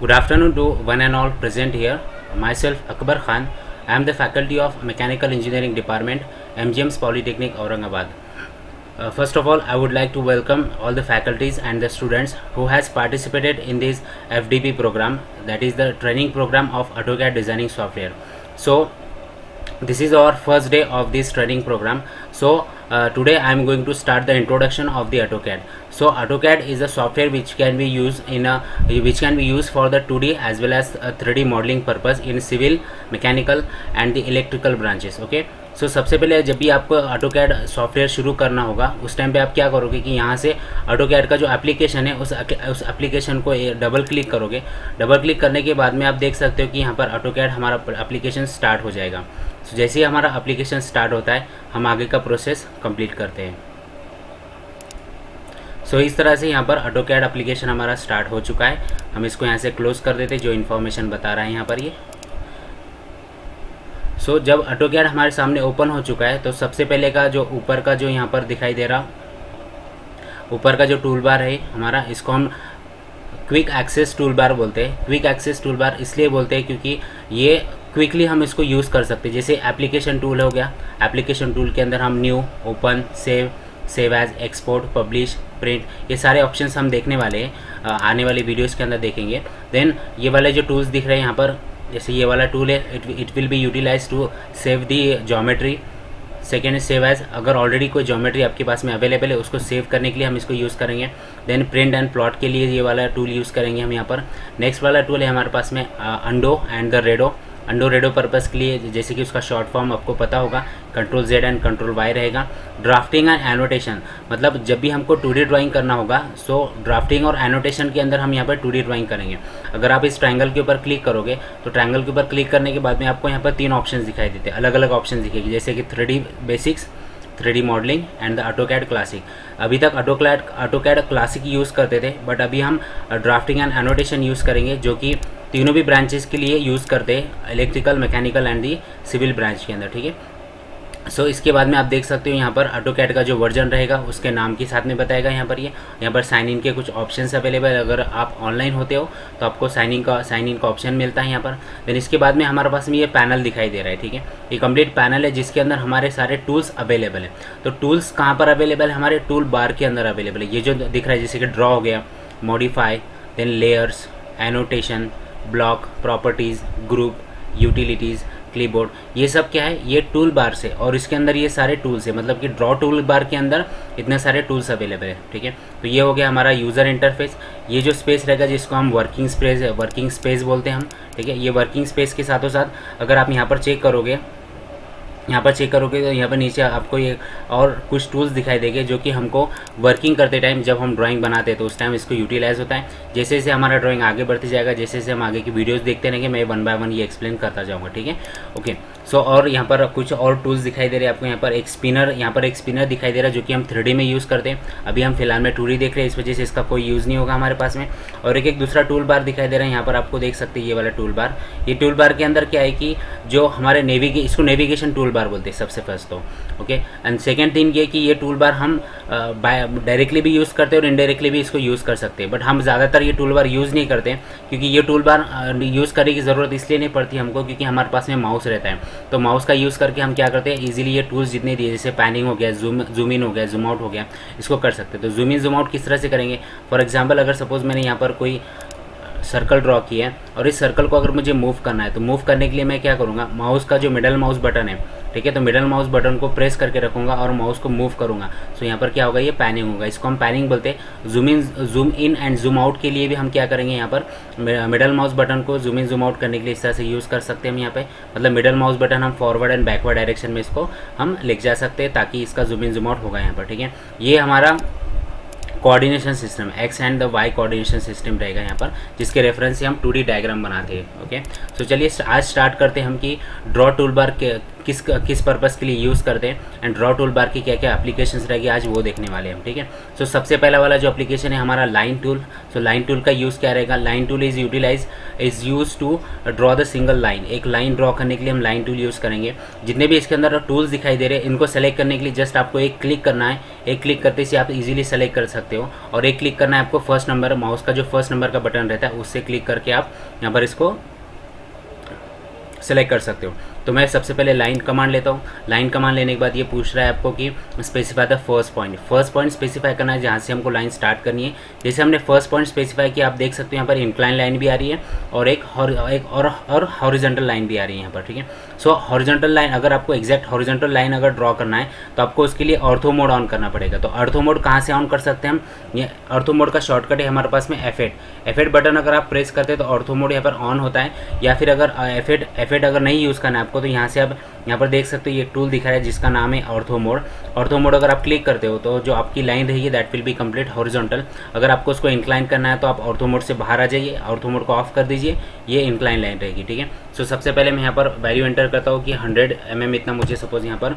Good afternoon to one and all present here. Myself Akbar Khan. I am the faculty of Mechanical Engineering Department, MGM's Polytechnic, Aurangabad. First of all, I would like to welcome all the faculties and the students who has participated in this FDP program, that is the training program of AutoCAD designing software. So this is our first day of this training program. So today I am going to start the introduction of the AutoCAD. So AutoCAD is a software which can be used for the 2D as well as 3D modeling purpose in civil, mechanical and the electrical branches. Okay. सो सबसे पहले जब भी आपको AutoCAD software शुरू करना होगा उस time पे आप क्या करोगे कि यहाँ से AutoCAD का जो एप्लीकेशन है उस एप्लीकेशन को डबल क्लिक करोगे। डबल क्लिक करने के बाद में आप देख सकते हो कि यहाँ पर AutoCAD हमारा एप्लीकेशन स्टार्ट हो जाएगा। सो जैसे ही हमारा एप्लीकेशन स्टार्ट होता है हम आगे का प्रोसेस कंप्लीट करते हैं। सो इस तरह से यहाँ पर AutoCAD एप्लीकेशन हमारा स्टार्ट हो चुका है। हम इसको यहाँ से क्लोज कर देते जो इन्फॉर्मेशन बता रहा है यहाँ पर ये। सो जब AutoCAD हमारे सामने ओपन हो चुका है तो सबसे पहले का जो ऊपर का जो यहाँ पर दिखाई दे रहा ऊपर का जो टूल बार है हमारा, इसको हम क्विक एक्सेस टूल बार बोलते हैं। क्विक एक्सेस टूल बार इसलिए बोलते हैं क्योंकि ये क्विकली हम इसको यूज़ कर सकते हैं। जैसे एप्लीकेशन टूल हो गया, एप्लीकेशन टूल के अंदर हम new, open, save as, export, publish, print, ये सारे ऑप्शंस हम देखने वाले हैं, आने वाली वीडियोज़ के अंदर देखेंगे। देन ये वाले जो टूल्स दिख रहे हैं यहाँ पर, जैसे ये वाला टूल है, it will be utilise to save the geometry. Second save as, अगर ऑलरेडी कोई ज्योमेट्री आपके पास में अवेलेबल है उसको सेव करने के लिए हम इसको यूज़ करेंगे। देन प्रिंट एंड प्लॉट के लिए ये वाला टूल यूज़ करेंगे हम यहाँ पर। नेक्स्ट वाला टूल है हमारे पास में undo and the redo. Undo redo purpose के लिए जैसे कि उसका शॉर्ट फॉर्म आपको पता होगा, Ctrl+Z एंड Ctrl+Y रहेगा। ड्राफ्टिंग एंड एनोटेशन, मतलब जब भी हमको 2D ड्राइंग करना होगा सो ड्राफ्टिंग और एनोटेशन के अंदर हम यहाँ पर 2D ड्राइंग करेंगे। अगर आप इस ट्रायंगल के ऊपर क्लिक करोगे तो ट्रायंगल के ऊपर क्लिक करने के बाद में आपको यहाँ पर 3 ऑप्शन दिखाई देते हैं, अलग अलग ऑप्शन दिखेगी, जैसे कि 3D basics, 3D modelling and the AutoCAD classic. अभी तक AutoCAD क्लासिक यूज़ करते थे, बट अभी हम ड्राफ्टिंग एंड एनोटेशन यूज़ करेंगे, जो कि तीनों भी ब्रांचेस के लिए यूज़ करते हैं, electrical, mechanical and the civil branch के अंदर। ठीक है। सो इसके बाद में आप देख सकते हो यहाँ पर AutoCAD का जो वर्जन रहेगा उसके नाम के साथ में बताएगा यहाँ पर। यहाँ पर साइन इन के कुछ ऑप्शंस अवेलेबल है। अगर आप ऑनलाइन होते हो तो आपको साइन इन का ऑप्शन मिलता है यहाँ पर। देन इसके बाद में हमारे पास में ये पैनल दिखाई दे रहा है। ठीक है, ये कंप्लीट पैनल है जिसके अंदर हमारे सारे टूल्स अवेलेबल है। तो टूल्स कहाँ पर अवेलेबल है? हमारे टूल बार के अंदर अवेलेबल है। ये जो दिख रहा है जैसे कि ड्रॉ हो गया, modify, then layers, annotation, block, properties, group, utilities, clipboard, ये सब क्या है? ये टूल बार से, और इसके अंदर ये सारे टूल्स है, मतलब कि ड्रॉ टूल बार के अंदर इतने सारे टूल्स अवेलेबल है। ठीक है, तो ये हो गया हमारा यूज़र इंटरफेस। ये जो स्पेस रहेगा जिसको हम वर्किंग स्पेस बोलते हैं हम। ठीक है, ये वर्किंग स्पेस के साथों साथ अगर आप यहाँ पर चेक करोगे तो यहाँ पर नीचे आपको ये और कुछ टूल्स दिखाई देंगे जो कि हमको वर्किंग करते टाइम, जब हम ड्राइंग बनाते हैं तो उस टाइम इसको यूटिलाइज होता है। जैसे जैसे हमारा ड्राइंग आगे बढ़ती जाएगा, जैसे जैसे हम आगे की वीडियोस देखते रहेंगे, मैं 1 बाय 1 ये एक्सप्लेन करता जाऊँगा। ठीक है, ओके। सो और यहाँ पर कुछ और टूल्स दिखाई दे रहे हैं आपको। यहाँ पर एक स्पिनर दिखाई दे रहा है जो कि हम 3D में यूज़ करते हैं। अभी हम फिलहाल में 2D देख रहे हैं, इस वजह से इसका कोई यूज़ नहीं होगा हमारे पास में। और एक दूसरा टूल बार दिखाई दे रहा है यहाँ पर, आपको देख सकते हैं ये वाला टूल बार। ये टूल बार के अंदर क्या है कि जो हमारे इसको नेविगेशन टूल बार बोलते हैं सबसे फर्स्ट तो। ओके, एंड सेकेंड थिंग ये कि ये टूल बार हम डायरेक्टली भी यूज़ करते हैं और इनडायरेक्टली भी इसको यूज़ कर सकते हैं, बट हम ज़्यादातर ये टूल बार यूज़ नहीं करते हैं, क्योंकि ये टूल बार यूज़ करने की ज़रूरत इसलिए नहीं पड़ती हमको क्योंकि हमारे पास में माउस रहता है। तो माउस का यूज़ करके हम क्या करते हैं, इजीली ये टूल्स जितने दिए, जैसे पैनिंग हो गया, जूम इन हो गया, जूम आउट हो गया, इसको कर सकते हैं। तो जूम इन जूम आउट किस तरह से करेंगे? फॉर एग्जांपल, अगर सपोज मैंने यहाँ पर कोई सर्कल ड्रॉ किया है और इस सर्कल को अगर मुझे मूव करना है तो मूव करने के लिए मैं क्या करूँगा, माउस का जो मिडल माउस बटन है, ठीक है, तो मिडल माउस बटन को प्रेस करके रखूँगा और माउस को मूव करूँगा। सो यहाँ पर क्या होगा, ये पैनिंग होगा। इसको हम पैनिंग बोलते हैं। Zoom in and zoom out के लिए भी हम क्या करेंगे, यहाँ पर मिडल माउस बटन को जूम इन जूम आउट करने के लिए इस तरह से यूज़ कर सकते हैं हम यहाँ पे। मतलब मिडल माउस बटन हम फॉरवर्ड एंड बैकवर्ड डायरेक्शन में इसको हम लेके जा सकते हैं ताकि इसका जूम इन जूम आउट होगा यहाँ पर। ठीक है, ये हमारा coordination system, X and the Y coordination system रहेगा यहाँ पर, जिसके रेफरेंस से हम 2D डायग्राम बनाते हैं। ओके, सो चलिए आज स्टार्ट करते हैं हम कि ड्रॉ टूल बार किस पर्पस के लिए यूज़ करते हैं एंड ड्रॉ टूल बार की क्या क्या एप्लीकेशंस रहेगी आज वो देखने वाले हैं हम। ठीक है, सो सबसे पहला वाला जो एप्लीकेशन है हमारा line tool. So line tool का यूज़ क्या रहेगा, line tool is use to draw the single line. एक लाइन ड्रॉ करने के लिए हम लाइन टूल यूज़ करेंगे। जितने भी इसके अंदर टूल्स दिखाई दे रहे हैं इनको सेलेक्ट करने के लिए जस्ट आपको एक क्लिक करना है। एक क्लिक करते से आप इजीली सेलेक्ट कर सकते हो, और एक क्लिक करना है आपको फर्स्ट नंबर, माउस का जो फर्स्ट नंबर का बटन रहता है उससे क्लिक करके आप यहाँ पर इसको सेलेक्ट कर सकते हो। तो मैं सबसे पहले लाइन कमांड लेता हूँ। लाइन कमांड लेने के बाद ये पूछ रहा है आपको कि specify the first point. First point specify करना है जहाँ से हमको लाइन स्टार्ट करनी है। जैसे हमने फर्स्ट पॉइंट स्पेसिफाई किया, आप देख सकते हो यहाँ पर इंक्लाइन लाइन भी आ रही है और एक हॉरिजॉन्टल लाइन भी आ रही है यहाँ पर, ठीक है। सो हॉरिजॉन्टल लाइन, अगर आपको एग्जैक्ट हॉरिजॉन्टल लाइन अगर ड्रॉ करना है तो आपको उसके लिए ऑर्थो मोड ऑन करना पड़ेगा। तो ऑर्थो मोड कहाँ से ऑन कर सकते हैं हम, ये ऑर्थो मोड का शॉर्टकट है हमारे पास में F8 बटन अगर आप प्रेस करते हैं तो ऑर्थो मोड यहाँ पर ऑन होता है। या फिर अगर F8 अगर नहीं यूज़ करना है आपको तो यहाँ से आप यहाँ पर देख सकते हो ये टूल दिखा रहा है जिसका नाम है ऑर्थो मोड। ऑर्थो मोड अगर आप क्लिक करते हो तो जो आपकी लाइन रहेगी that will be complete horizontal. अगर आपको उसको इंक्लाइन करना है तो आप ऑर्थो मोड से बाहर आ जाइए, ऑर्थो मोड को ऑफ कर दीजिए, ये इंक्लाइन लाइन रहेगी, ठीक है। सो सबसे पहले मैं यहाँ पर वैल्यू एंटर करता हूँ कि 100 mm इतना मुझे सपोज यहाँ पर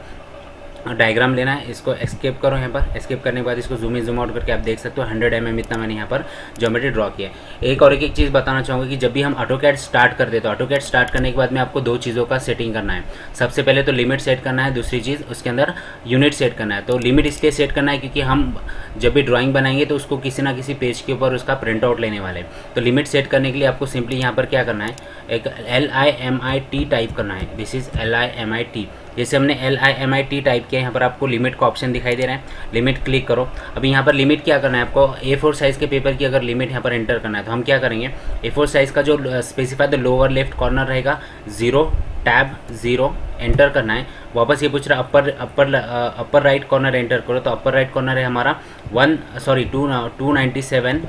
डायग्राम लेना है। इसको एस्केप करो, यहाँ पर एस्केप करने के बाद इसको जूम इन जूम आउट करके आप देख सकते हो 100 mm इतना मैंने यहाँ पर ज्योमेट्री ड्रॉ किया है। एक चीज़ बताना चाहूँगा कि जब भी हम ऑटोकैड स्टार्ट करते हैं तो ऑटोकैड स्टार्ट करने के बाद में आपको दो चीज़ों का सेटिंग करना है। सबसे पहले तो लिमिट सेट करना है, दूसरी चीज़ उसके अंदर यूनिट सेट करना है। तो लिमिट इसलिए सेट करना है क्योंकि हम जब भी ड्राइंग बनाएंगे तो उसको किसी ना किसी पेज के ऊपर उसका प्रिंट आउट लेने वाले हैं। तो लिमिट सेट करने के लिए आपको सिंपली यहाँ पर क्या करना है, एक LIMIT टाइप करना है। This is LIMIT। जैसे हमने LIMIT टाइप किया, यहाँ पर आपको लिमिट का ऑप्शन दिखाई दे रहा है, लिमिट क्लिक करो। अभी यहाँ पर लिमिट क्या करना है आपको, A4 साइज़ के पेपर की अगर लिमिट यहाँ पर एंटर करना है तो हम क्या करेंगे, A4 साइज़ का जो specify the lower left corner रहेगा 0 टैब 0 एंटर करना है। वापस ये पूछ रहा अपर राइट कॉर्नर एंटर करो, तो अपर राइट कॉर्नर है हमारा 297।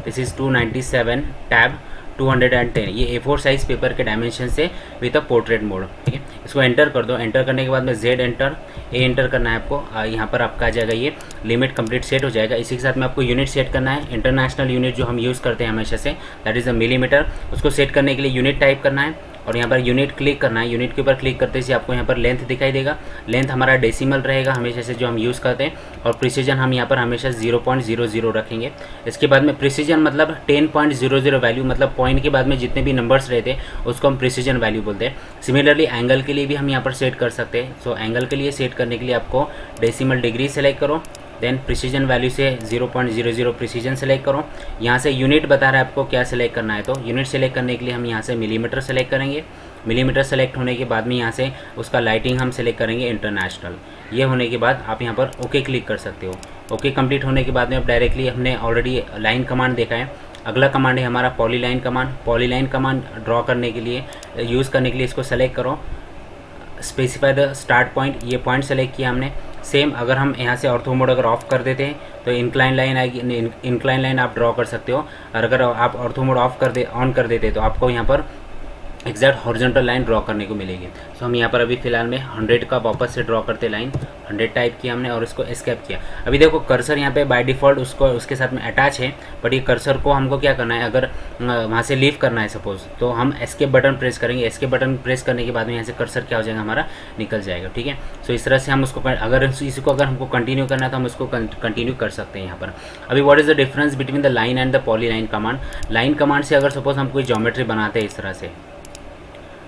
This is 297 tab 210। ये A4 साइज़ पेपर के डायमेंशन से विद अ पोर्ट्रेट मोड, ठीक है। इसको एंटर कर दो। एंटर करने के बाद में Z एंटर, A एंटर करना है आपको। यहाँ पर आपका आ जाएगा ये लिमिट कंप्लीट सेट हो जाएगा। इसी के साथ में आपको यूनिट सेट करना है। इंटरनेशनल यूनिट जो हम यूज़ करते हैं हमेशा से, दैट इज़ अ मिलीमीटर। उसको सेट करने के लिए यूनिट टाइप करना है और यहाँ पर यूनिट क्लिक करना है। यूनिट के ऊपर क्लिक करते ही आपको यहाँ पर लेंथ दिखाई देगा। लेंथ हमारा डेसिमल रहेगा हमेशा से जो हम यूज़ करते हैं, और प्रिसीजन हम यहाँ पर हमेशा 0.00 रखेंगे। इसके बाद में प्रिसीजन मतलब 10.00 वैल्यू, मतलब पॉइंट के बाद में जितने भी नंबर्स रहते हैं उसको हम प्रिसीजन वैल्यू बोलते हैं। सिमिलरली एंगल के लिए भी हम यहाँ पर सेट कर सकते हैं। सो एंगल के लिए सेट करने के लिए आपको डेसिमल डिग्री सेलेक्ट करो, देन प्रिसीजन वैल्यू से 0.00 प्रिसीजन सेलेक्ट करो। यहाँ से यूनिट बता रहा है आपको क्या सेलेक्ट करना है, तो यूनिट सेलेक्ट करने के लिए हम यहाँ से मिलीमीटर सेलेक्ट करेंगे। मिलीमीटर सेलेक्ट होने के बाद में यहाँ से उसका लाइटिंग हम सेलेक्ट करेंगे इंटरनेशनल। ये होने के बाद आप यहाँ पर ओके क्लिक कर सकते हो। ओके कंप्लीट होने के बाद में अब डायरेक्टली हमने ऑलरेडी लाइन कमांड देखा है। अगला कमांड है हमारा polyline command. Polyline command draw करने के लिए, यूज़ करने के लिए इसको सेलेक्ट करो। स्पेसिफाई द स्टार्ट पॉइंट, ये पॉइंट सेलेक्ट किया हमने। सेम अगर हम यहाँ से ऑर्थो मोड अगर ऑफ कर देते हैं तो इंक्लाइन लाइन आएगी, इंक्लाइन लाइन आप ड्रॉ कर सकते हो। और अगर आप ऑर्थो मोड ऑन कर देते तो आपको यहाँ पर एग्जैक्ट हॉरिजॉन्टल लाइन ड्रॉ करने को मिलेगी। सो हम यहाँ पर अभी फिलहाल में 100 का वापस से ड्रॉ करते लाइन। 100 टाइप किया हमने और इसको एस्केप किया। अभी देखो कर्सर यहाँ पे बाय डिफ़ॉल्ट उसके साथ में अटैच है, बट ये कर्सर को हमको क्या करना है, अगर वहाँ से लीव करना है सपोज, तो हम एस्केप बटन प्रेस करेंगे। एस्केप बटन प्रेस करने के बाद में यहाँ से कर्सर क्या हो जाएगा, हमारा निकल जाएगा, ठीक है। सो इस तरह से हम उसको अगर हमको कंटिन्यू करना है तो हम उसको कंटिन्यू कर सकते हैं यहाँ पर। अभी what is the difference between the line and the polyline command. Line command से अगर सपोज हम कोई ज्योमेट्री बनाते हैं इस तरह से,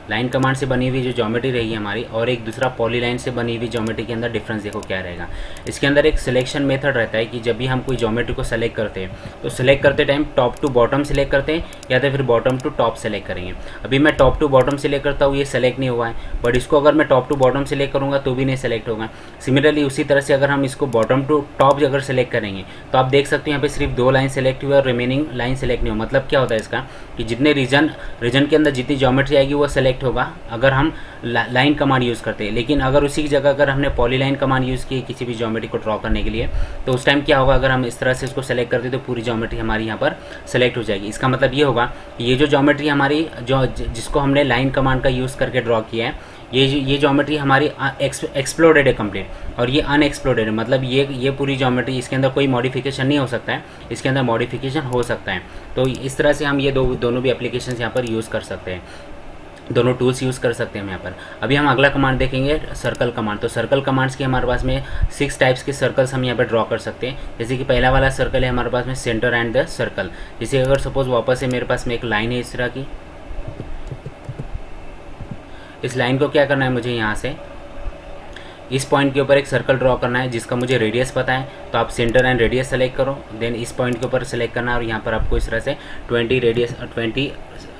लाइन कमांड से बनी हुई जो ज्योमेट्री रहेगी हमारी, और एक दूसरा पॉलीलाइन से बनी हुई ज्योमेट्री के अंदर डिफरेंस देखो क्या रहेगा। इसके अंदर एक सिलेक्शन मेथड रहता है कि जब भी हम कोई ज्योमेट्री को सेलेक्ट करते हैं तो सेलेक्ट करते time top to bottom select करते हैं या तो फिर बॉटम टू टॉप सेलेक्ट करेंगे। अभी मैं टॉप टू बॉटम सेलेक्ट करता हूँ, ये सेलेक्ट नहीं हुआ है, बट इसको अगर मैं टॉप टू बॉटम सेलेक्ट करूँगा तो भी नहीं सेलेक्ट होगा। सिमिलरली उसी तरह से अगर हम इसको बॉटम टू टॉप अगर सेलेक्ट करेंगे तो आप देख सकते हो यहाँ पे सिर्फ 2 लाइन सेलेक्ट हुई और रिमेनिंग लाइन सेलेक्ट नहीं हुआ। मतलब क्या होता है इसका कि जितने रीजन के अंदर जितनी ज्योमेट्री आएगी वो सेलेक्ट होगा अगर हम लाइन कमांड यूज़ करते हैं। लेकिन अगर उसी की जगह अगर हमने पॉलीलाइन कमांड यूज़ की किसी भी ज्योमेट्री को ड्रॉ करने के लिए, तो उस टाइम क्या होगा, अगर हम इस तरह से इसको सेलेक्ट करते तो पूरी ज्योमेट्री हमारी यहाँ पर सेलेक्ट हो जाएगी। इसका मतलब ये होगा कि ये जो ज्योमेट्री हमारी जिसको हमने लाइन कमांड का यूज़ करके ड्रॉ किया है, ये ज्योमेट्री हमारी एक्सप्लोडेड है कंप्लीट, और ये अनएक्सप्लोडेड है। मतलब ये पूरी ज्योमेट्री, इसके अंदर कोई मॉडिफिकेशन नहीं हो सकता है, इसके अंदर मॉडिफिकेशन हो सकता है। तो इस तरह से हम ये दोनों भी एप्लीकेशन यहाँ पर यूज़ कर सकते हैं। दोनों टूल्स यूज़ कर सकते हैं हम यहाँ पर। अभी हम अगला कमांड देखेंगे, सर्कल कमांड। तो सर्कल कमांड्स की हमारे पास में 6 टाइप्स के सर्कल्स हम यहाँ पर ड्रॉ कर सकते हैं। जैसे कि पहला वाला सर्कल है हमारे पास में सेंटर एंड द सर्कल। जैसे अगर सपोज वापस से मेरे पास में एक लाइन है इस तरह की, इस लाइन को क्या करना है मुझे, यहाँ से इस पॉइंट के ऊपर एक सर्कल ड्रॉ करना है जिसका मुझे रेडियस पता है। तो आप सेंटर एंड रेडियस सेलेक्ट करो, देन इस पॉइंट के ऊपर सेलेक्ट करना है और यहाँ पर आपको इस तरह से 20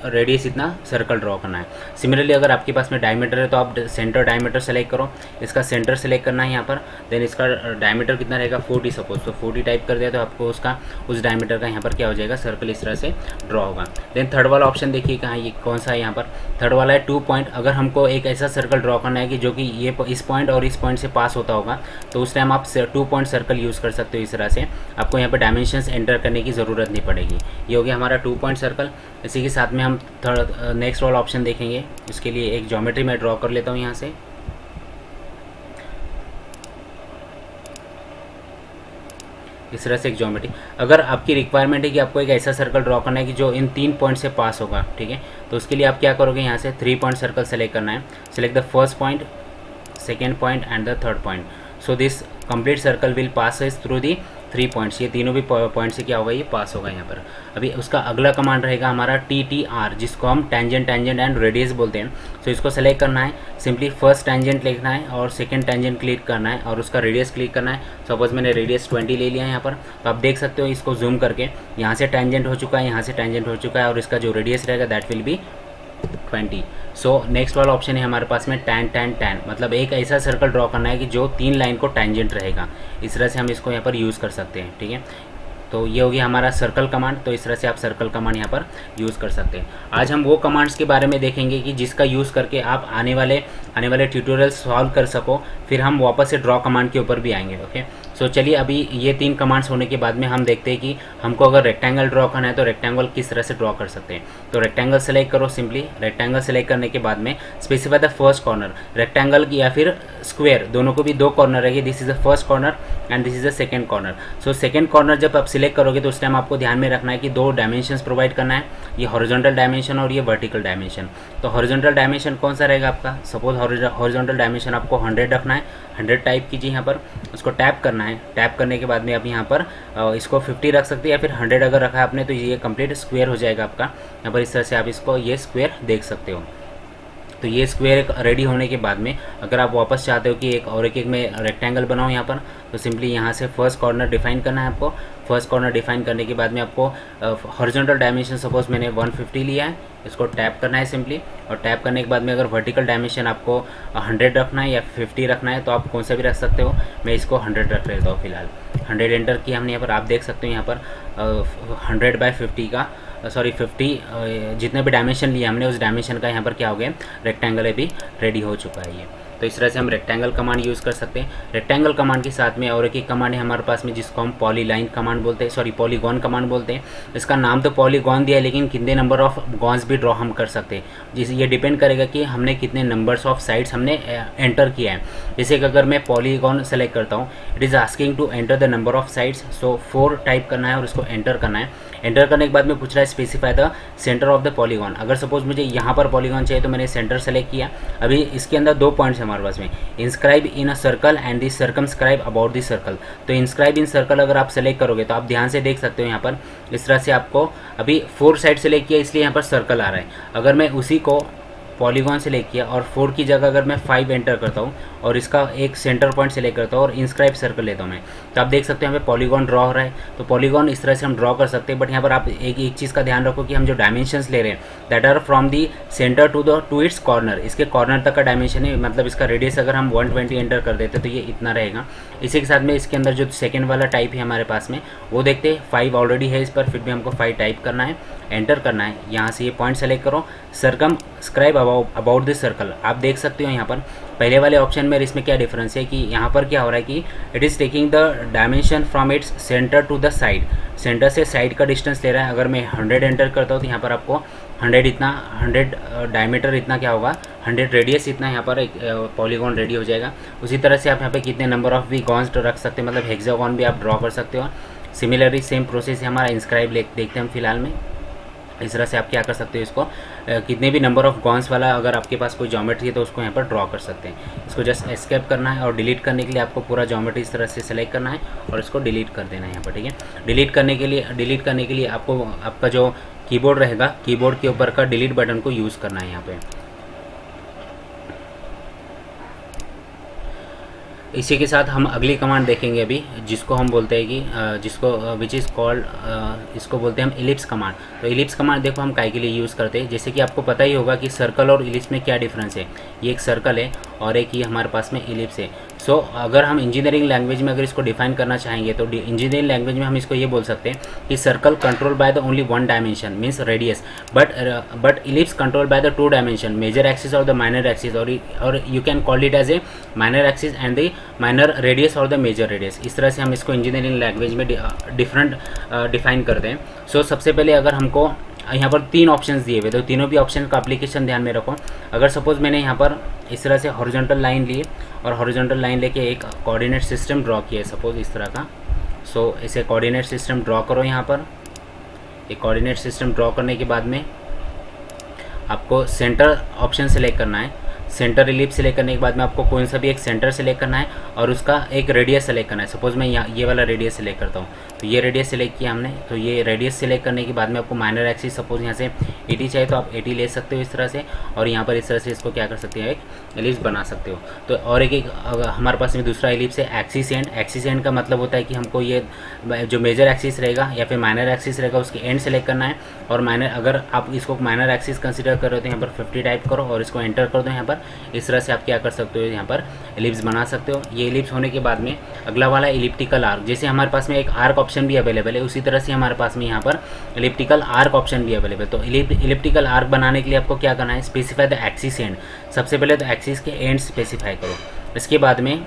रेडियस इतना सर्कल ड्रॉ करना है। सिमिलरली अगर आपके पास में डायमीटर है तो आप सेंटर डायमीटर सेलेक्ट करो, इसका सेंटर सेलेक्ट करना है यहाँ पर। देन इसका डायमीटर कितना रहेगा 40 सपोज, तो 40 टाइप कर दिया तो आपको उसका उस डायमीटर का यहाँ पर क्या हो जाएगा, सर्कल इस तरह से ड्रॉ होगा। देन थर्ड वाला ऑप्शन देखिए कहाँ, ये कौन सा है यहाँ पर, थर्ड वाला है 2 पॉइंट। अगर हमको एक ऐसा सर्कल ड्रॉ करना है कि जो कि ये इस पॉइंट और इस पॉइंट से पास होता होगा, तो उस टाइम आप 2 पॉइंट सर्कल यूज़ कर सकते हो इस तरह से। आपको यहाँ पर डायमेंशंस एंटर करने की ज़रूरत नहीं पड़ेगी। ये हो गया हमारा 2 पॉइंट सर्कल। इसी के साथ में हम नेक्स्ट वाला ऑप्शन देखेंगे। इसके लिए एक ज्योमेट्री मैं ड्रॉ कर लेता हूँ यहाँ से। इस तरह से एक ज्योमेट्री, अगर आपकी रिक्वायरमेंट है कि आपको एक ऐसा सर्कल ड्रॉ करना है कि जो इन 3 पॉइंट से पास होगा, ठीक है, तो उसके लिए आप क्या करोगे, यहाँ से 3 पॉइंट सर्कल सेलेक्ट करना है। Select the first point, second point and the third point. So this complete circle will pass through the 3 points. ये तीनों भी पॉइंट से क्या होगा, ये पास होगा यहाँ पर। अभी उसका अगला कमांड रहेगा हमारा TTR, जिसको हम टेंजेंट एंड रेडियस बोलते हैं। सो इसको सेलेक्ट करना है, सिंपली फर्स्ट टेंजेंट लिखना है और सेकंड टेंजेंट क्लिक करना है और उसका रेडियस क्लिक करना है। सपोज मैंने रेडियस 20 ले लिया यहाँ पर, तो आप देख सकते हो इसको जूम करके, यहाँ से टेंजेंट हो चुका है, यहाँ से टेंजेंट हो चुका है और इसका जो रेडियस रहेगा that will be 20। So next वाला ऑप्शन है हमारे पास में tan, मतलब एक ऐसा सर्कल ड्रॉ करना है कि जो 3 लाइन को टेंजेंट रहेगा। इस तरह से हम इसको यहाँ पर यूज़ कर सकते हैं, ठीक है। तो ये हो गया हमारा सर्कल कमांड। तो इस तरह से आप सर्कल कमांड यहाँ पर यूज़ कर सकते हैं। आज हम वो कमांड्स के बारे में देखेंगे कि जिसका यूज़ करके आप आने वाले ट्यूटोरियल सॉल्व कर सको। फिर हम वापस से ड्रॉ कमांड के ऊपर भी आएंगे, ओके। सो चलिए अभी ये 3 कमांड्स होने के बाद में हम देखते हैं कि हमको अगर रेक्टेंगल ड्रॉ करना है तो रेक्टेंगल किस तरह से ड्रॉ कर सकते हैं। तो रेक्टेंगल सेलेक्ट करो, सिंपली रेक्टेंगल सेलेक्ट करने के बाद में specify the first corner. Rectangle या फिर स्क्वायर दोनों को भी 2 कॉर्नर रहेगी। This is the first corner and this is the second corner. So second corner जब आप सिलेक्ट करोगे तो उस टाइम आपको ध्यान में रखना है कि 2 डायमेंशंस प्रोवाइड करना है, ये हॉरिजॉन्टल डायमेंशन और ये वर्टिकल डायमेंशन। तो हॉरिजॉन्टल डायमेंशन कौन सा रहेगा आपका, सपोज हॉरिजॉन्टल डायमेंशन आपको 100 रखना है। 100 टाइप कीजिए यहाँ पर, उसको टैप करना है। टैप करने के बाद में आप यहाँ पर इसको 50 रख सकते हैं या फिर 100 अगर रखा है आपने तो ये कंप्लीट स्क्वायर हो जाएगा आपका। यहाँ पर इस तरह से आप इसको ये स्क्वायर देख सकते हो। तो ये स्क्वायर रेडी होने के बाद में अगर आप वापस चाहते हो कि एक में रेक्टेंगल बनाओ यहाँ पर, तो सिंपली यहाँ से फर्स्ट कॉर्नर डिफाइन करना है आपको। फर्स्ट कॉर्नर डिफाइन करने के बाद में आपको हॉरिजॉन्टल डायमेंशन सपोज मैंने 150 लिया है, इसको टैप करना है सिंपली। और टैप करने के बाद में अगर वर्टिकल डायमेंशन आपको 100 रखना है या 50 रखना है तो आप कौन सा भी रख सकते हो। मैं इसको 100 रख लेता हूँ फिलहाल। 100 एंटर किया हमने यहाँ पर, आप देख सकते हो यहाँ पर 100/50 का 50 जितने भी डायमेंशन लिए हमने उस डायमेंशन का यहाँ पर क्या हो गया, रेक्टेंगल अभी रेडी हो चुका है ये। तो इस तरह से हम रेक्टेंगल कमांड यूज़ कर सकते हैं। रेक्टेंगल कमांड के साथ में और एक कमांड है हमारे पास में जिसको हम पॉलीलाइन कमांड बोलते हैं, पॉलीगॉन कमांड बोलते हैं। इसका नाम तो पॉलीगॉन दिया है लेकिन कितने नंबर ऑफ गॉन्स भी ड्रॉ हम कर सकते हैं, जिसे ये डिपेंड करेगा कि हमने कितने नंबर्स ऑफ साइड्स हमने एंटर किया है। जैसे कि अगर मैं पॉलीगॉन सेलेक्ट करता हूँ, it is asking to enter the number of sides. So 4 type करना है और इसको एंटर करना है। एंटर करने के बाद में पूछ रहा है specify the centre of the polygon. अगर सपोज मुझे यहाँ पर पॉलीगॉन चाहिए तो मैंने सेंटर सेलेक्ट किया। अभी इसके अंदर 2 पॉइंट्स हमारे पास में, inscribe in a circle and this circumscribe about this circle. तो इंस्क्राइब इन सर्कल अगर आप सेलेक्ट करोगे तो आप ध्यान से देख सकते हो यहाँ पर इस तरह से आपको अभी 4 साइड सेलेक्ट किया इसलिए यहाँ पर सर्कल आ रहा है। अगर मैं उसी को पॉलीगॉन सेलेक्ट किया और 4 की जगह अगर मैं 5 एंटर करता हूँ और इसका एक सेंटर पॉइंट सेलेक्ट करता हूँ और इंस्क्राइब सर्कल लेता हूँ मैं, तो आप देख सकते हैं यहाँ पे पॉलीगॉन ड्रॉ हो रहा है। तो पॉलीगॉन इस तरह से हम ड्रॉ कर सकते हैं। बट यहाँ पर आप एक चीज़ का ध्यान रखो कि हम जो डायमेंशंस ले रहे हैं that are from the centre to its corner. इसके कॉर्नर तक का डायमेंशन है, मतलब इसका रेडियस अगर हम 120 एंटर कर देते तो ये इतना रहेगा। इसी के साथ में इसके अंदर जो सेकेंड वाला टाइप है हमारे पास में वो देखते हैं। 5 ऑलरेडी है इस पर, फिर भी हमको 5 टाइप करना है, एंटर करना है। यहाँ से ये पॉइंट सेलेक्ट करो, सर्कमस्क्राइब अबाउट दिस सर्कल। आप देख सकते हो यहाँ पर पहले वाले ऑप्शन में इसमें क्या डिफरेंस है कि यहाँ पर क्या हो रहा है कि it is taking the dimension from its centre to the side. Centre से साइड का डिस्टेंस ले रहा है। अगर मैं 100 एंटर करता हूँ तो यहाँ पर आपको 100 डायमीटर इतना क्या होगा, 100 रेडियस इतना यहाँ पर एक पॉलीगॉन रेडी हो जाएगा। उसी तरह से आप यहाँ पे कितने नंबर ऑफ भी गॉन्स रख सकते हैं, मतलब हेक्सागॉन भी आप ड्रॉ कर सकते हो। सिमिलरली सेम प्रोसेस है हमारा इंस्क्राइब देखते हैं हम फिलहाल में। इस तरह से आप क्या कर सकते हो इसको, कितने भी नंबर ऑफ गॉन्स वाला अगर आपके पास कोई ज्योमेट्री है तो उसको यहाँ पर ड्रॉ कर सकते हैं। इसको जस्ट एस्केप करना है और डिलीट करने के लिए आपको पूरा ज्योमेट्री इस तरह से सेलेक्ट करना है और इसको डिलीट कर देना है यहाँ पर, ठीक है। डिलीट करने के लिए आपको आपका जो कीबोर्ड रहेगा, कीबोर्ड के ऊपर का डिलीट बटन को यूज़ करना है यहाँ पे। इसी के साथ हम अगली कमांड देखेंगे अभी, जिसको हम बोलते हैं कि जिसको विच इज़ कॉल्ड, इसको बोलते हैं हम इलिप्स कमांड। तो इलिप्स कमांड देखो हम काय के लिए यूज़ करते हैं, जैसे कि आपको पता ही होगा कि सर्कल और इलिप्स में क्या डिफरेंस है। ये एक सर्कल है और एक ये हमारे पास में इलिप्स है। सो अगर हम इंजीनियरिंग लैंग्वेज में अगर इसको डिफाइन करना चाहेंगे तो इंजीनियरिंग लैंग्वेज में हम इसको ये बोल सकते हैं कि circle control by the only one dimension means radius, but ellipse control by the two dimension major axis और द माइनर एक्सिस, और you can call it as a minor axis and the minor radius और the major radius. इस तरह से हम इसको engineering language में different define करते हैं। सो सबसे पहले अगर हमको यहाँ पर 3 ऑप्शंस दिए हुए, तो तीनों भी ऑप्शन का एप्लीकेशन ध्यान में रखो। अगर सपोज मैंने यहाँ पर इस तरह से हॉरिजॉन्टल लाइन ली और हॉरिजॉन्टल लाइन लेके एक कोऑर्डिनेट सिस्टम ड्रॉ किया है सपोज इस तरह का। सो इसे कोऑर्डिनेट सिस्टम ड्रॉ करो। यहाँ पर एक कोऑर्डिनेट सिस्टम ड्रॉ करने के बाद में आपको सेंटर ऑप्शन सेलेक्ट करना है। सेंटर इलिप्स सेलेक्ट करने के बाद में आपको कोई सा भी एक सेंटर सेलेक्ट करना है और उसका एक रेडियस सेलेक्ट करना है। सपोज मैं यहाँ ये वाला रेडियस सेलेक्ट करता हूँ, तो ये रेडियस सेलेक्ट किया हमने। तो ये रेडियस सेलेक्ट करने के बाद में आपको माइनर एक्सिस सपोज यहाँ से 80 चाहिए तो आप 80 ले सकते हो इस तरह से, और यहाँ पर इस तरह से इसको क्या कर सकते हैं, एक एलिप्स बना सकते हो। तो और एक हमारे पास में दूसरा एलिप्स है एक्सिस एंड। एक्सिस एंड का मतलब होता है कि हमको ये जो मेजर एक्सिस रहेगा या फिर माइनर एक्सिस रहेगा उसके एंड सेलेक्ट करना है। और माइनर, अगर आप इसको माइनर एक्सिस कंसिडर कर रहे हो तो यहाँ पर 50 टाइप करो और इसको एंटर कर दो यहाँ पर। इस तरह से आप क्या कर सकते हो, यहाँ पर एलिप्स बना सकते हो। ये एलिप्स होने के बाद में अगला वाला एलिप्टिकल आर्क, जैसे हमारे पास में एक आर्क ऑप्शन भी अवेलेबल है उसी तरह से हमारे पास में यहाँ पर एलिप्टिकल आर्क ऑप्शन भी अवेलेबल। तो एलिप्टिकल आर्क बनाने के लिए आपको क्या करना है, स्पेसिफाई द एक्सिस एंड। सबसे पहले तो एक्सिस के एंड स्पेसिफाई करो। इसके बाद में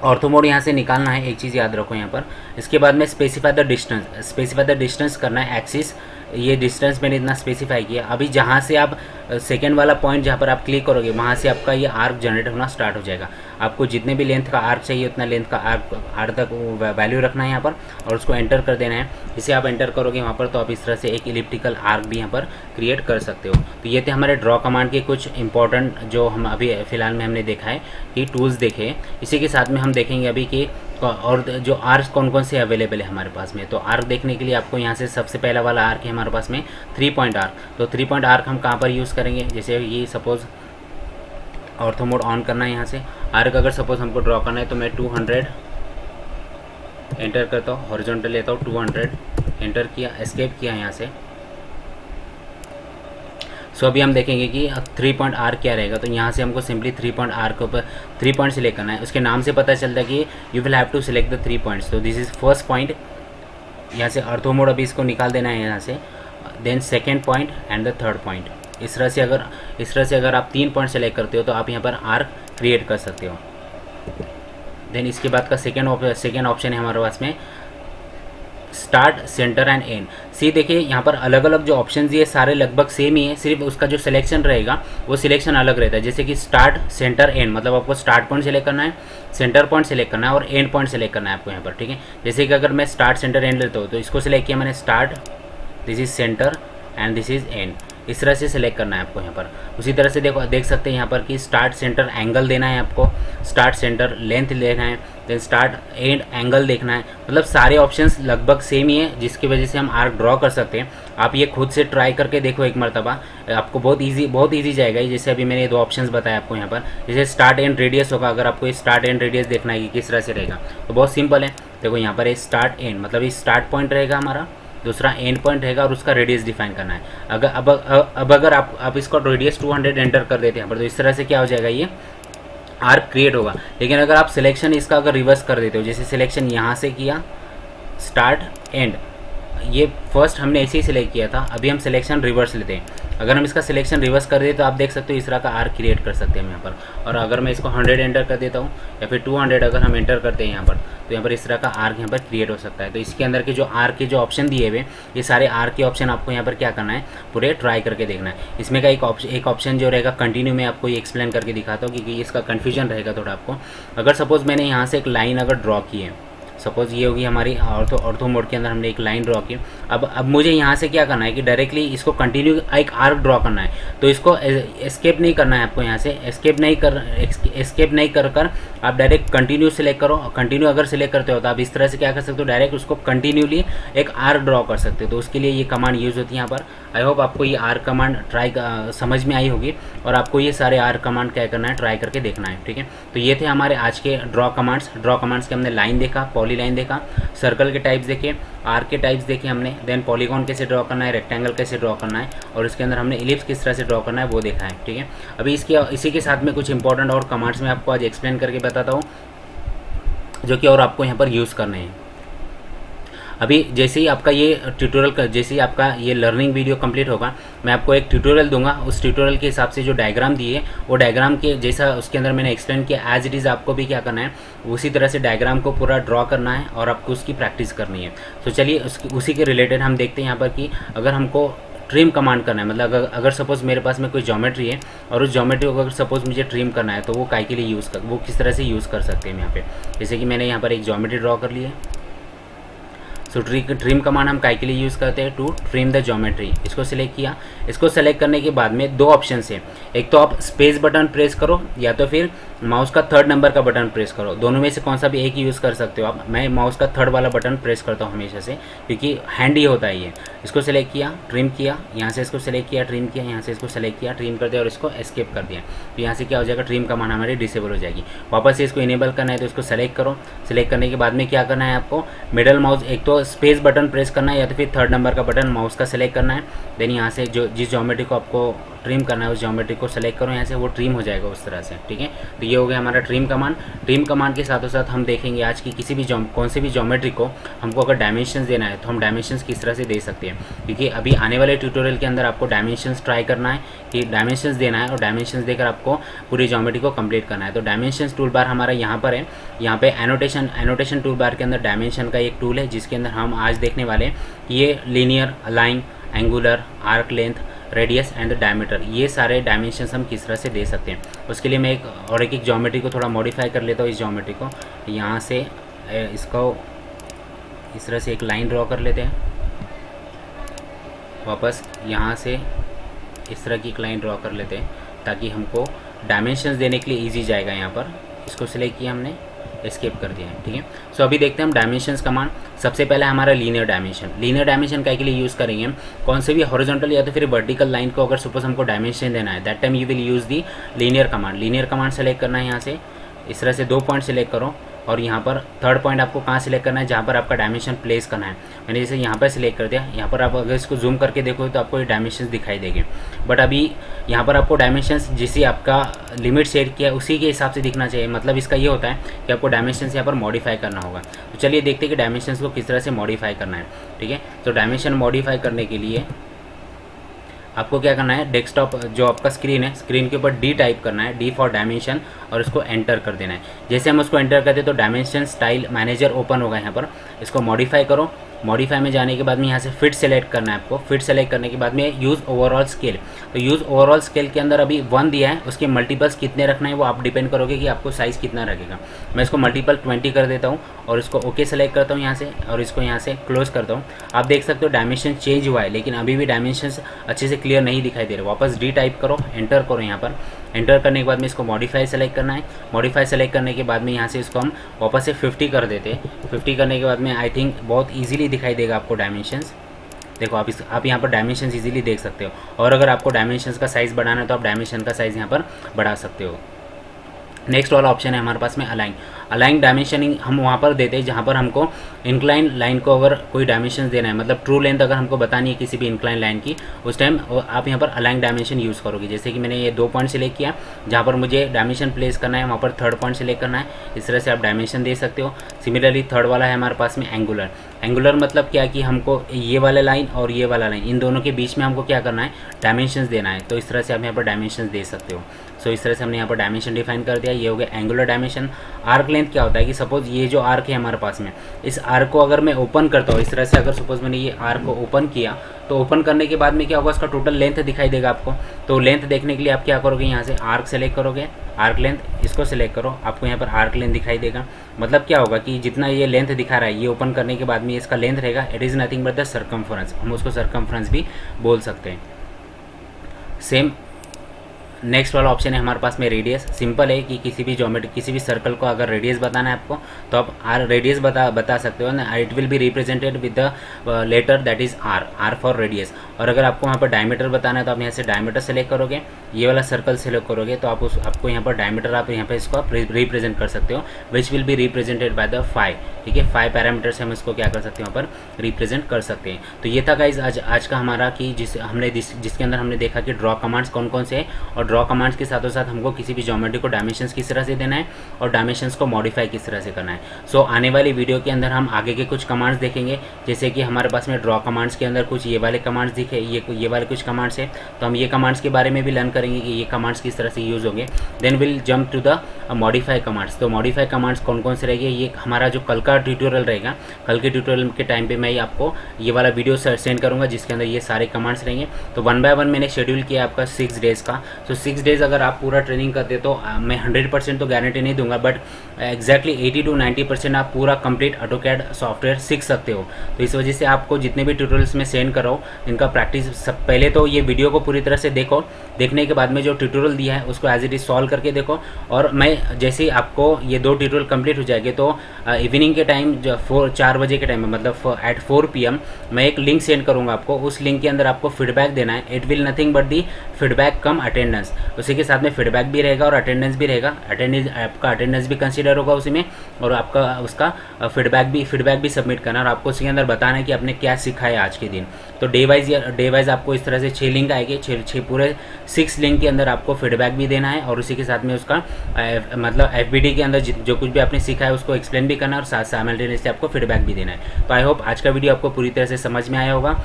ऑर्थोमोड यहाँ से निकालना है, एक चीज़ याद रखो यहाँ पर। इसके बाद में specify the distance, specify the distance करना है एक्सिस। ये डिस्टेंस मैंने इतना स्पेसिफाई किया। अभी जहाँ से आप सेकेंड वाला पॉइंट जहाँ पर आप क्लिक करोगे वहाँ से आपका ये आर्क जनरेट होना स्टार्ट हो जाएगा। आपको जितने भी लेंथ का आर्क चाहिए उतना लेंथ का आर्क तक वैल्यू रखना है यहाँ पर और उसको एंटर कर देना है। इसे आप एंटर करोगे वहाँ पर तो आप इस तरह से एक इलिप्टिकल आर्क भी यहाँ पर क्रिएट कर सकते हो। तो ये थे हमारे ड्रॉ कमांड के कुछ इंपॉर्टेंट जो हम अभी फ़िलहाल में हमने देखा है कि टूल्स देखे। इसी के साथ में हम देखेंगे अभी कि और जो आर्क्स कौन कौन से अवेलेबल है हमारे पास में। तो आर्क देखने के लिए आपको यहाँ से सबसे पहला वाला आर्क है हमारे पास में 3 पॉइंट आर्क। तो 3 पॉइंट आर्क हम कहाँ पर यूज़ करेंगे, जैसे ये सपोज़ ऑर्थो मोड ऑन करना है। यहाँ से आर्क अगर सपोज़ हमको ड्रॉ करना है तो मैं 200 एंटर करता हूँ, हॉरिजॉन्टल लेता हूँ 200 एंटर किया, एस्केप किया यहाँ से। सो अभी हम देखेंगे कि 3 पॉइंट आर्क क्या रहेगा। तो यहाँ से हमको सिंपली 3 पॉइंट आर्क के ऊपर 3 पॉइंट सिलेक्ट करना है। उसके नाम से पता चलता है कि you will have to select the 3 points. तो दिस इज़ फर्स्ट पॉइंट। यहाँ से ऑर्थो मोड अभी इसको निकाल देना है यहाँ से, then second point and the third point. इस तरह से अगर आप 3 पॉइंट सेलेक्ट करते हो तो आप यहाँ पर आर्क क्रिएट कर सकते हो। देन इसके बाद का सेकेंड ऑप्शन है हमारे पास में स्टार्ट, सेंटर एंड एंड। सी देखिए यहाँ पर अलग अलग जो ऑप्शन ये सारे लगभग सेम ही है, सिर्फ उसका जो सिलेक्शन रहेगा वो सिलेक्शन अलग रहता है। जैसे कि स्टार्ट, सेंटर, एंड, मतलब आपको स्टार्ट पॉइंट सेलेक्ट करना है, सेंटर पॉइंट सेलेक्ट करना है और एंड पॉइंट सेलेक्ट करना है आपको यहाँ पर, ठीक है। जैसे कि अगर मैं स्टार्ट, सेंटर, एंड लेता हूँ तो इसको सिलेक्ट किया मैंने start, this is centre and this is and. इस तरह से सिलेक्ट करना है आपको यहाँ पर। उसी तरह से देख सकते हैं यहाँ पर कि स्टार्ट सेंटर एंगल देना है आपको, स्टार्ट सेंटर लेंथ लेना है, देन स्टार्ट एंड एंगल देखना है। मतलब सारे ऑप्शंस लगभग सेम ही है जिसकी वजह से हम आर्क ड्रॉ कर सकते हैं। आप ये खुद से ट्राई करके देखो एक मरतबा, आपको बहुत ईजी जाएगा। जैसे अभी मैंने 2 ऑप्शंस बताए आपको यहाँ पर, जैसे स्टार्ट एंड रेडियस होगा। अगर आपको स्टार्ट एंड रेडियस देखना है कि किस तरह से रहेगा तो बहुत सिंपल है। देखो यहाँ पर स्टार्ट एंड, मतलब ये स्टार्ट पॉइंट रहेगा हमारा, दूसरा एंड पॉइंट रहेगा और उसका रेडियस डिफाइन करना है। अगर आप इसको रेडियस 200 एंटर कर देते हैं पर तो इस तरह से क्या हो जाएगा, ये आर्क क्रिएट होगा। लेकिन अगर आप सिलेक्शन इसका अगर रिवर्स कर देते हो, जैसे सिलेक्शन यहाँ से किया स्टार्ट एंड, ये फर्स्ट हमने ऐसे ही सिलेक्ट किया था, अभी हम सिलेक्शन रिवर्स लेते हैं। अगर हम इसका सिलेक्शन रिवर्स कर दें तो आप देख सकते हो इस तरह का आर्क क्रिएट कर सकते हैं हम यहाँ पर। और अगर मैं इसको 100 एंटर कर देता हूँ या फिर 200 अगर हम एंटर करते हैं यहाँ पर तो यहाँ पर इस तरह का आर्क यहाँ पर क्रिएट हो सकता है। तो इसके अंदर के जो आर्क के जो ऑप्शन दिए हुए, ये सारे आर्क के ऑप्शन आपको यहाँ पर क्या करना है, पूरे ट्राई करके देखना है। इसमें का एक ऑप्शन जो रहेगा कंटिन्यू, में आपको ये एक्सप्लेन करके दिखाता हूँ क्योंकि इसका कन्फ्यूजन रहेगा थोड़ा आपको। अगर सपोज मैंने यहाँ से एक लाइन अगर ड्रॉ की है, सपोज ये होगी हमारी ऑर्थो मोड के अंदर हमने एक लाइन ड्रॉ की। अब मुझे यहाँ से क्या करना है कि डायरेक्टली इसको कंटिन्यू एक आर्क ड्रॉ करना है, तो इसको एस्केप नहीं करना है आपको। यहाँ से एस्केप नहीं कर आप डायरेक्ट कंटिन्यू सेलेक्ट करो। कंटिन्यू अगर सेलेक्ट करते हो तो आप इस तरह से क्या कर सकते हो, डायरेक्ट उसको कंटिन्यूली एक आर्क ड्रॉ कर सकते हो। तो उसके लिए ये कमांड यूज़ होती है यहाँ पर। आई होप आपको ये आर्क कमांड समझ में आई होगी और आपको ये सारे आर्क कमांड क्या करना है, ट्राई करके देखना है, ठीक है। तो ये थे हमारे आज के ड्रॉ कमांड्स के हमने लाइन देखा, पॉली लाइन देखा, सर्कल के टाइप्स देखे, आर्क के टाइप्स देखे हमने, देन पॉलीगॉन कैसे ड्रॉ करना है, रेक्टेंगल कैसे ड्रॉ करना है, और इसके अंदर हमने इलिप्स किस तरह से ड्रॉ करना है वो देखा है, ठीक है। अभी इसी के साथ में कुछ इंपॉर्टेंट और कमांड्स मैं आपको आज एक्सप्लेन करके बताता हूँ, जो कि और आपको यहाँ पर यूज़ करने हैं। अभी जैसे ही आपका ये जैसे ही आपका ये लर्निंग वीडियो कंप्लीट होगा, मैं आपको एक ट्यूटोरियल दूंगा। उस ट्यूटोरियल के हिसाब से जो डायग्राम दिए, वो डायग्राम के जैसा उसके अंदर मैंने एक्सप्लेन किया एज इट इज़ आपको भी क्या करना है, उसी तरह से डायग्राम को पूरा ड्रॉ करना है और आपको उसकी प्रैक्टिस करनी है। तो चलिए उसी के रिलेटेड हम देखते हैं यहाँ पर कि अगर हमको ट्रिम कमांड करना है, मतलब अगर सपोज़ मेरे पास में कोई ज्योमेट्री है और उस ज्योमेट्री को अगर सपोज़ मुझे ट्रिम करना है, तो वो काय के लिए वो किस तरह से यूज़ कर सकते हैं यहाँ पे। जैसे कि मैंने यहाँ पर एक ज्योमेट्री ड्रॉ कर ली है। सो ट्रिम कमांड हम काय के लिए यूज़ करते हैं, टू ट्रिम द ज्योमेट्री। इसको सिलेक्ट किया। इसको सेलेक्ट करने के बाद में दो ऑप्शन है, एक तो आप स्पेस बटन प्रेस करो या तो फिर माउस का 3rd नंबर का बटन प्रेस करो। दोनों में से कौन सा भी एक यूज़ कर सकते हो आप। मैं माउस का 3rd वाला बटन प्रेस करता हूँ हमेशा से, क्योंकि हैंडी होता है ये। इसको सेलेक्ट किया, ट्रिम किया, यहाँ से इसको सेलेक्ट किया, ट्रिम किया, यहाँ से इसको सेलेक्ट किया, ट्रिम कर दिया और इसको एस्केप कर दिया। तो यहाँ से क्या हो जाएगा, ट्रिम कमांड हमारी डिसेबल हो जाएगी। वापस से इसको इनेबल करना है तो इसको सेलेक्ट करो। सेलेक्ट करने के बाद में क्या करना है आपको, मिडल माउस एक तो स्पेस बटन प्रेस करना है या तो फिर 3rd नंबर का बटन माउस का सेलेक्ट करना है। देन यहाँ से जिस ज्योमेट्री को आपको ट्रिम करना है उस ज्योमेट्री को सेलेक्ट करो, यहाँ से वो ट्रिम हो जाएगा उस तरह से, ठीक है। तो ये हो गया हमारा ट्रिम कमांड। ट्रिम कमांड के साथों साथ हम देखेंगे आज की किसी भी कौन से भी ज्योमेट्री को हमको अगर डायमेंशंस देना है तो हम डायमेंशंस किस तरह से दे सकते हैं, क्योंकि अभी आने वाले ट्यूटोरियल के अंदर आपको डायमेंशंस ट्राई करना है कि डायमेंशंस देना है और डायमेंशंस देकर आपको पूरी ज्योमेट्री को कंप्लीट करना है। तो डायमेंशंस टूल बार हमारा यहाँ पर है। यहाँ पे एनोटेशन टूल बार के अंदर डायमेंशन का एक टूल है, जिसके अंदर हम आज देखने वाले हैं कि ये linear, align, angular, arc length, radius and diameter, ये सारे डायमेंशंस हम किस तरह से दे सकते हैं। उसके लिए मैं एक ज्योमेट्री को थोड़ा मॉडिफाई कर लेता हूँ। इस ज्योमेट्री को यहाँ से इसको इस तरह से एक लाइन ड्रॉ कर लेते हैं। वापस यहाँ से इस तरह की एक लाइन ड्रॉ कर लेते हैं ताकि हमको डायमेंशंस देने के लिए ईजी जाएगा। यहाँ पर इसको सिलेक्ट किया हमने, एस्केप कर दिया है, ठीक है। सो अभी देखते हैं हम डायमेंशंस कमांड। सबसे पहले हमारा लीनियर डायमेंशन क्या के लिए यूज़ करेंगे हम, कौन से भी हॉरिजॉन्टल या तो फिर वर्टिकल लाइन को अगर सपोज हमको डायमेंशन देना है, that time you will use the linear command select करना है। यहाँ से इस तरह से 2 पॉइंट सेलेक्ट करो और यहाँ पर 3rd पॉइंट आपको कहाँ सिलेक्ट करना है, जहाँ पर आपका डायमेंशन प्लेस करना है। मैंने जैसे यहाँ पर सिलेक्ट कर दिया। यहाँ पर आप अगर इसको जूम करके देखो तो आपको ये डायमेंशन दिखाई देंगे, बट अभी यहाँ पर आपको डायमेंशन जिसे आपका लिमिट सेट किया है उसी के हिसाब से दिखना चाहिए। मतलब इसका ये होता है कि आपको डायमेंशन यहाँ पर मॉडिफाई करना होगा। तो चलिए देखते हैं कि डायमेंशन को किस तरह से मॉडिफाई करना है, ठीक है। तो डायमेंशन मॉडिफाई करने के लिए आपको क्या करना है, डेस्कटॉप जो आपका स्क्रीन है, स्क्रीन के ऊपर D टाइप करना है, D फॉर डायमेंशन, और इसको एंटर कर देना है। जैसे हम उसको एंटर करते हैं तो डायमेंशन स्टाइल मैनेजर ओपन होगा। यहाँ पर इसको मॉडिफाई करो। मॉडिफाई में जाने के बाद में यहाँ से फिट सेलेक्ट करना है आपको। फिट सेलेक्ट करने के बाद में यूज़ ओवरऑल स्केल, तो यूज़ ओवरऑल स्केल के अंदर अभी 1 दिया है, उसके मल्टीपल्स कितने रखना है वो आप डिपेंड करोगे कि आपको साइज़ कितना रखेगा। मैं इसको मल्टीपल 20 कर देता हूँ और इसको ओके सेलेक्ट करता हूँ यहाँ से, और इसको यहाँ से क्लोज करता हूँ। आप देख सकते हो डायमेंशन चेंज हुआ है, लेकिन अभी भी डायमेंशन अच्छे से क्लियर नहीं दिखाई दे रहे। वापस D टाइप करो, एंटर करो। यहाँ पर एंटर करने के बाद में इसको मॉडिफाई सेलेक्ट करना है। मॉडिफाई सेलेक्ट करने के बाद में यहाँ से इसको हम वापस से 50 कर देते। 50 करने के बाद में आई थिंक बहुत ईजिली दिखाई देगा आपको डायमेंशंस। देखो आप यहाँ पर डायमेंशंस इजीली देख सकते हो, और अगर आपको डायमेंशंस का साइज़ बढ़ाना है तो आप डायमेंशन का साइज़ यहाँ पर बढ़ा सकते हो। नेक्स्ट वाला ऑप्शन है हमारे पास में अलाइन डायमेंशनिंग हम वहाँ पर देते हैं जहाँ पर हमको इंक्लाइन लाइन को अगर कोई डायमेंशन देना है, मतलब ट्रू लेंथ अगर हमको बतानी है किसी भी इंक्लाइन लाइन की, उस टाइम आप यहाँ पर अलाइन डायमेंशन यूज़ करोगे। जैसे कि मैंने ये 2 पॉइंट सिलेक्ट किया, जहाँ पर मुझे डायमेंशन प्लेस करना है वहाँ पर 3rd पॉइंट सिलेक्ट करना है। इस तरह से आप डायमेंशन दे सकते हो। सिमिलरली 3rd वाला है हमारे पास में एंगुलर मतलब क्या कि हमको ये वाला लाइन और ये वाला लाइन, इन दोनों के बीच में हमको क्या करना है, डायमेंशंस देना है। तो इस तरह से आप यहाँ पर डायमेंशंस दे सकते हो। सो इस तरह से हमने यहाँ पर डायमेंशन डिफाइन कर दिया। ये हो गया एंगुलर डायमेंशन। आर्क लेंथ क्या होता है कि सपोज ये जो आर्क है हमारे पास में, इस आर्क को अगर मैं ओपन करता हूँ इस तरह से, अगर सपोज मैंने ये आर्क को ओपन किया तो ओपन करने के बाद में क्या होगा, उसका टोटल लेंथ दिखाई देगा आपको। तो लेंथ देखने के लिए आप क्या करोगे, यहाँ से आर्क सेलेक्ट करोगे, आर्क लेंथ इसको सेलेक्ट करो, आपको यहाँ पर आर्क लेंथ दिखाई देगा। मतलब क्या होगा कि जितना ये लेंथ दिखा रहा है, ये ओपन करने के बाद में इसका लेंथ रहेगा, it is nothing but the circumference, हम उसको सर्कमफ्रेंस भी बोल सकते हैं। सेम नेक्स्ट वाला ऑप्शन है हमारे पास में रेडियस। सिंपल है कि किसी भी ज्योमेट्री, किसी भी सर्कल को अगर रेडियस बताना है आपको, तो आप आर रेडियस बता सकते हो ना। It will be represented with the letter that is R, R for radius. और अगर आपको वहाँ पर डायमीटर बताना है तो आप यहाँ से डायमीटर सेलेक्ट करोगे, ये वाला सर्कल सेलेक्ट करोगे, तो आपको यहाँ पर डायमीटर आप यहाँ पर इसको आप रिप्रेजेंट कर सकते हो, which will be represented by the 5। ठीक है, 5 पैरामीटर से हम इसको क्या कर सकते हैं, वहाँ पर रिप्रेजेंट कर सकते हैं। तो ये था गाइज आज का हमारा कि जिसके अंदर हमने देखा कि ड्रॉ कमांड्स कौन कौन से हैं, और ड्रॉ कमांड्स के साथों साथ हमको किसी भी ज्योमेट्री को डायमेंशंस किस तरह से देना है और डायमेंशंस को मॉडिफाई किस तरह से करना है। सो आने वाली वीडियो के अंदर हम आगे के कुछ कमांड्स देखेंगे, जैसे कि हमारे पास में ड्रॉ कमांड्स के अंदर कुछ ये वाले कमांड्स दिखे, ये वाले कुछ कमांड्स है, तो हम ये कमांड्स के बारे में भी लर्न करेंगे कि ये कमांड्स किस तरह से यूज़ होंगे। Then will jump to the modify commands. तो मॉडिफाई कमांड्स कौन कौन से रहेंगे, ये हमारा जो कल का ट्यूटोरियल रहेगा, कल के ट्यूटोरियल के टाइम पे मैं आपको ये वाला वीडियो सेंड करूँगा जिसके अंदर ये सारे कमांड्स रहेंगे। तो 1 बाय 1 मैंने शेड्यूल किया आपका 6 डेज़ का। तो 6 डेज़ अगर आप पूरा ट्रेनिंग करते तो मैं 100% तो गारंटी नहीं दूंगा, बट एग्जैक्टली 80 to 90% आप पूरा कंप्लीट ऑटोकैड सॉफ्टवेयर सीख सकते हो। तो इस वजह से आपको जितने भी ट्यूटोरियल्स में सेंड कर रहा हूँ, इनका प्रैक्टिस सब पहले तो ये वीडियो को पूरी तरह से देखो, देखने के बाद में जो ट्यूटोरियल दिया है उसको एज इट इज सॉल्व करके देखो। और मैं जैसे ही आपको ये 2 ट्यूटोरियल कंप्लीट हो जाएंगे तो इवनिंग के टाइम 4 बजे के टाइम में, मतलब एट 4 PM मैं एक लिंक सेंड करूँगा आपको। उस लिंक के अंदर आपको फीडबैक देना है। It will nothing but the feedback come attendance. उसी के साथ में फीडबैक भी रहेगा और अटेंडेंस भी रहेगा। आपका अटेंडेंस भी कंसीडर होगा उसी में, और आपका उसका फीडबैक भी सबमिट करना, और आपको उसके अंदर बताना है कि आपने क्या सीखा है आज के दिन। तो डे वाइज आपको इस तरह से 6 लिंक आएंगे, 6 पूरे 6 लिंक के अंदर आपको फीडबैक भी देना है, और उसी के साथ में उसका मतलब FBD के अंदर जो कुछ भी आपने सीखा है उसको एक्सप्लेन भी करना है, और साथ साइमल्टेनियसली आपको फीडबैक भी देना है। तो आई होप आज का वीडियो आपको पूरी तरह से समझ में आया होगा।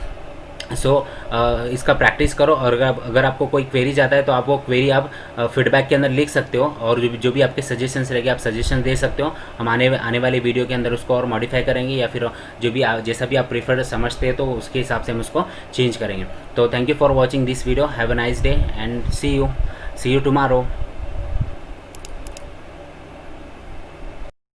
इसका प्रैक्टिस करो, और अगर आपको कोई क्वेरी जाता है तो आप वो क्वेरी आप फीडबैक के अंदर लिख सकते हो, और जो भी आपके सजेशंस रहेंगे आप सजेशन दे सकते हो। हम आने वाले वीडियो के अंदर उसको और मॉडिफाई करेंगे, या फिर जो भी जैसा भी आप प्रीफर समझते हैं तो उसके हिसाब से हम उसको चेंज करेंगे। तो thank you for watching this video, have a nice day and see you tomorrow.